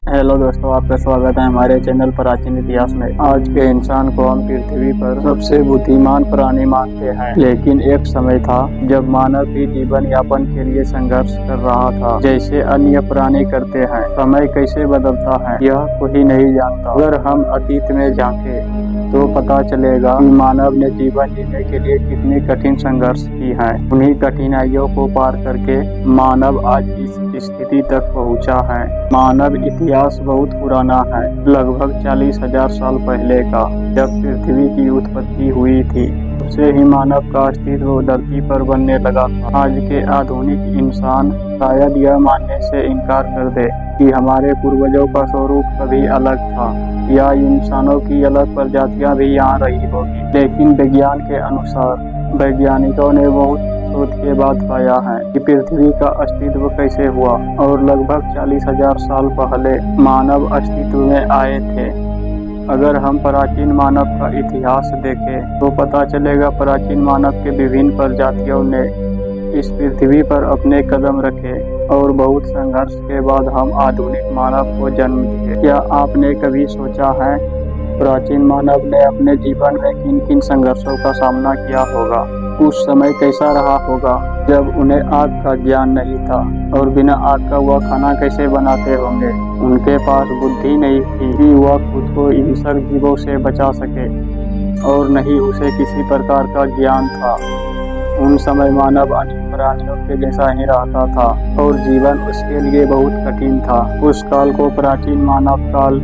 Hello दोस्तों, आपका स्वागत है हमारे चैनल प्राचीन इतिहास में। आज के इंसान को हम पृथ्वी पर सबसे बुद्धिमान प्राणी मानते हैं, लेकिन एक समय था जब मानव भी जीवन यापन के लिए संघर्ष कर रहा था, जैसे अन्य प्राणी करते हैं। समय कैसे बदलता है यह कोई नहीं जानता। अगर हम अतीत में झांके तो पता चलेगा कि मानव ने जीवन जीने के लिए कितनी कठिन संघर्ष की है। उन्हीं कठिनाइयों को पार करके मानव आज इस स्थिति तक पहुंचा है। मानव इतिहास बहुत पुराना है, लगभग 40,000 साल पहले का, जब पृथ्वी की उत्पत्ति हुई थी। उससे ही मानव का अस्तित्व धरती पर बनने लगा था। आज के आधुनिक इंसान शायद यह मानने से इनकार कर दे कि हमारे पूर्वजों का स्वरूप कभी अलग था, या इंसानों की अलग प्रजातियां भी यहाँ रही होगी। लेकिन विज्ञान के अनुसार वैज्ञानिकों ने बहुत शोध के बाद पाया है कि पृथ्वी का अस्तित्व कैसे हुआ, और लगभग 40,000 साल पहले मानव अस्तित्व में आए थे। अगर हम प्राचीन मानव का इतिहास देखें तो पता चलेगा प्राचीन मानव के विभिन्न प्रजातियों ने इस पृथ्वी पर अपने कदम रखे, और बहुत संघर्ष के बाद हम आधुनिक मानव को जन्म दिए। क्या आपने कभी सोचा है प्राचीन मानव ने अपने जीवन में किन किन संघर्षों का सामना किया होगा? उस समय कैसा रहा होगा जब उन्हें आग का ज्ञान नहीं था, और बिना आग का वह खाना कैसे बनाते होंगे? उनके पास बुद्धि नहीं थी कि वह खुद को हिंसक जीवों से बचा सके, और नहीं उसे किसी प्रकार का ज्ञान था। उन समय मानव अन्य प्राणियों के जैसा ही रहता था, और जीवन उसके लिए बहुत कठिन था। उस काल को प्राचीन मानव काल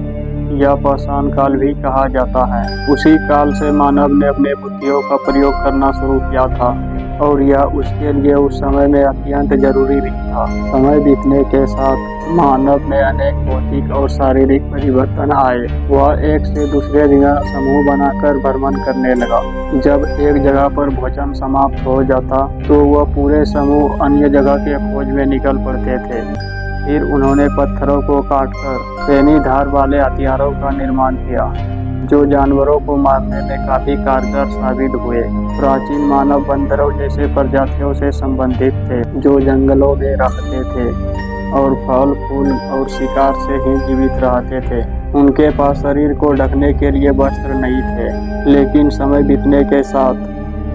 या पाषाण काल भी कहा जाता है। उसी काल से मानव ने अपने बुद्धियों का प्रयोग करना शुरू किया था, और यह उसके लिए उस समय में अत्यंत जरूरी भी था। समय बीतने के साथ मानव में अनेक भौतिक और शारीरिक परिवर्तन आए। वह एक से दूसरे जगह समूह बनाकर भ्रमण करने लगा। जब एक जगह पर भोजन समाप्त हो जाता तो वह पूरे समूह अन्य जगह के खोज में निकल पड़ते थे। फिर उन्होंने पत्थरों को काटकर रेनी धार वाले हथियारों का निर्माण किया, जो जानवरों को मारने में काफी कारगर साबित हुए। प्राचीन मानव बंदरों जैसे प्रजातियों से संबंधित थे, जो जंगलों में रहते थे और फल फूल और शिकार से ही जीवित रहते थे। उनके पास शरीर को ढकने के लिए वस्त्र नहीं थे, लेकिन समय बीतने के साथ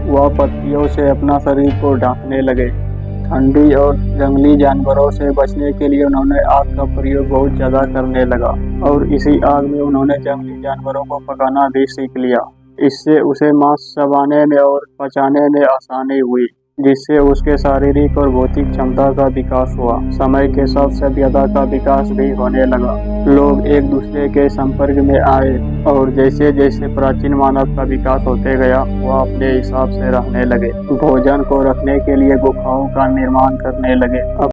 वह पत्तियों से अपना शरीर को ढकने लगे। ठंडी और जंगली जानवरों से बचने के लिए उन्होंने आग का प्रयोग बहुत ज्यादा करने लगा, और इसी आग में उन्होंने जंगली जानवरों को पकाना भी सीख लिया। इससे उसे मांस चबाने में और पचाने में आसानी हुई, जिससे उसके शारीरिक और भौतिक क्षमता का विकास हुआ। समय के साथ सभ्यता का विकास भी होने लगा। लोग एक दूसरे के संपर्क में आए, और जैसे जैसे प्राचीन मानव का विकास होते गया, वह अपने हिसाब से रहने लगे। भोजन को रखने के लिए गुफाओं का निर्माण करने लगे।